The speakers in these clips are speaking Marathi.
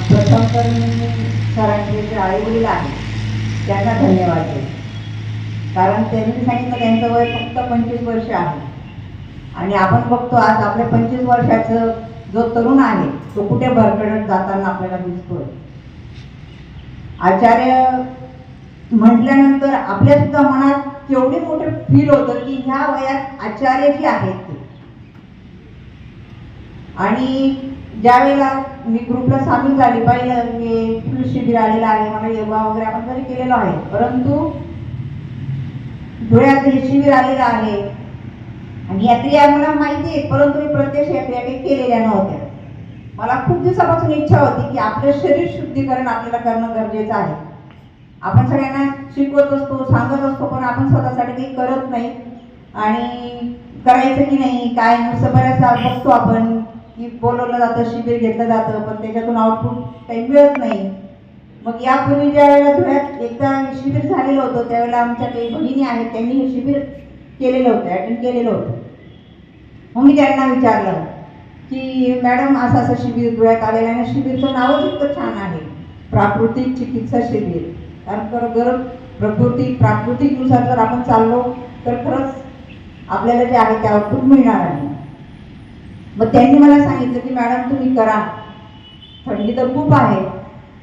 प्रथम तर मी सरांचे जे आईवडील आहेत त्यांना धन्यवाद देते, कारण त्यांनी सांगितलं त्यांचं वय फक्त 25 वर्ष आहे आणि आपण बघतो आज आपल्या 25 वर्षाचं जो तरुण आहे तो कुठे भरकटत जाताना आपल्याला दिसतोय. आचार्य म्हटल्यानंतर आपल्या सुद्धा मनात केवढे मोठे फील होतं की ह्या वयात आचार्य जी आहेत ते. आणि ज्यावेळेला मी ग्रुपला सामील झाली पाहिलं मी शिबिर आलेलं आहे, मला योगा वगैरे आपण घरी केलेलं आहे, परंतु धुळ्यात हे शिबिर आलेलं आहे आणि यात्रा मला माहिती आहे, परंतु मी प्रत्यक्ष यात्रा काही केलेल्या नव्हत्या. मला खूप दिवसापासून इच्छा होती की आपलं शरीर शुद्धीकरण आपल्याला करणं गरजेचं आहे. आपण सगळ्यांना शिकवत असतो, सांगत असतो, पण आपण स्वतःसाठी काही करत नाही. आणि करायचं की नाही काय नुसतं बऱ्याचदा बघतो आपण की बोलवलं जातं, शिबिर घेतलं जातं, पण त्याच्यातून आउटपुट काही मिळत नाही. मग यापूर्वी ज्या वेळेला धुळ्यात एकदा शिबिर झालेलं होतं त्यावेळेला आमच्या काही भगिनी आहेत त्यांनी हे शिबिर केलेलं होतं, अटेंड केलेलं होतं. मग मी त्यांना विचारलं की मॅडम असं असं शिबिर धुळ्यात आलेलं आहे, शिबिरचं नावच इतकं छान आहे, प्राकृतिक चिकित्सा शिबिर. कारण प्राकृतिकनुसार जर आपण चाललो तर खरंच आपल्याला जे आहे ते आउटपुट मिळणार आहे. मग त्यांनी मला सांगितलं की मॅडम तुम्ही करा, थंडी तर खूप आहे.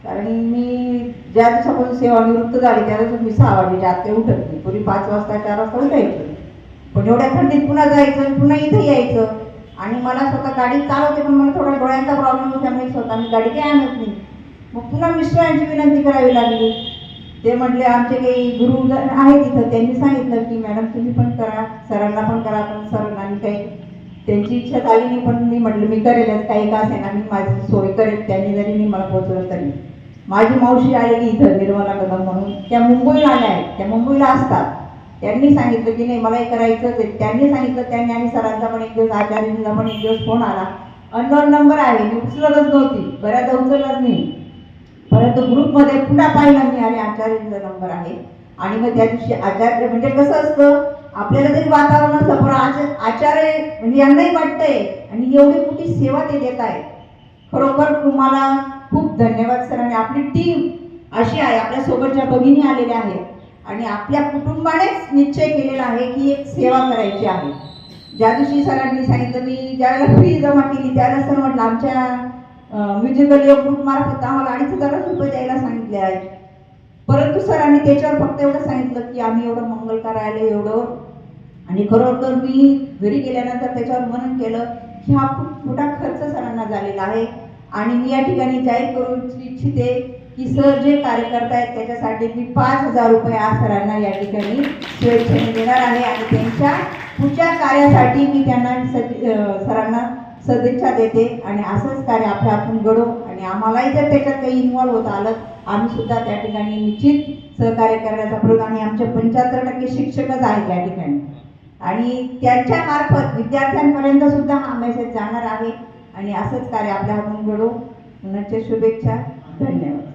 कारण मी ज्या दिवसापासून सेवानिवृत्त झाली त्यावेळेस मी 6 वाजेच्या आत काही उठत नाही, पूर्वी 5 वाजता 4 वाजता उठायचं, पण एवढ्या थंडीत पुन्हा जायचं पुन्हा इथे यायचं. आणि मला स्वतः गाडी चालवते पण मला थोडा डोळ्यांचा प्रॉब्लेम होता, त्यामुळे स्वतः मी गाडी काही आणत नाही. मग पुन्हा मिस्टरांची विनंती करावी लागली. ते म्हटले आमचे काही गुरु आहेत तिथं, त्यांनी सांगितलं की मॅडम तुम्ही पण करा, सरांना पण करा, पण सरांनी काही त्यांची इच्छा झाली नाही, पण मी म्हटलं मी करेलच, काही का असेना मी माझी सोय करेल, त्यांनी जरी मी मला पोहोचवलं तरी. माझी मावशी आलेली इथं निर्मला कदम म्हणून, त्या मुंबईला आल्या आहेत, त्या मुंबईला असतात. त्यांनी सांगितलं की नाही मला हे करायचंच आहे. त्यांनी सांगितलं, त्यांनी आणि सरांचा पण एक दिवस आचार्यांचा पण एक दिवस फोन आला, अननोन नंबर आहे, मी उचलतच नव्हती, बऱ्याचदा उचललाच नाही, परंतु ग्रुपमध्ये पुन्हा पाहिलं मी आणि आचार्यांचा नंबर आहे. आणि मग त्या दिवशी आचार्य म्हणजे कसं असतं आपल्याला तरी वातावरण असतं, पण आचार्य म्हणजे यांनाही वाटतंय आणि एवढी मोठी सेवा ते देत आहेत. खरोखर तुम्हाला खूप धन्यवाद सर. आणि आपली टीम अशी आहे, आपल्या सोबतच्या भगिनी आलेल्या आहेत आणि आपल्या कुटुंबानेच निश्चय केलेला आहे की एक सेवा करायची आहे. ज्या दिवशी सरांनी सांगितलं, मी ज्यावेळेला फी जमा केली त्यावेळेला सर म्हटलं आमच्या म्युझिकल योग ग्रुप मार्फत आम्हाला 2,500 रुपये द्यायला सांगितले आहेत, परंतु सरांनी त्याच्यावर फक्त एवढं सांगितलं की आम्ही एवढं मंगल कार्यालय एवढं. आणि खरोखर मी घरी गेल्यानंतर त्याच्यावर मनन केलं की हा खूप मोठा खर्च सरांना झालेला आहे. आणि मी या ठिकाणी जाहीर करू इच्छिते की सर जे कार्य करतायत त्याच्यासाठी मी 5,000 रुपये आज सरांना या ठिकाणी स्वेच्छेने देणार आहे. आणि त्यांच्या पुढच्या कार्यासाठी मी त्यांना सरांना सदिच्छा देते. आणि असंच कार्य आपलं आपण घडो आणि आम्हालाही जर त्याच्यात काही इन्व्हॉल्व होता आलं, आम्ही सुद्धा त्या ठिकाणी निश्चित सहकार्य करण्याचा प्रयत्न. आणि आमचे 75% शिक्षकच आहेत या ठिकाणी आणि त्यांच्या मार्फत विद्यार्थ्यांपर्यंत सुद्धा हा मेसेज जाणार आहे. आणि असंच कार्य आपल्या हातून घडो. पुनश्च शुभेच्छा. धन्यवाद.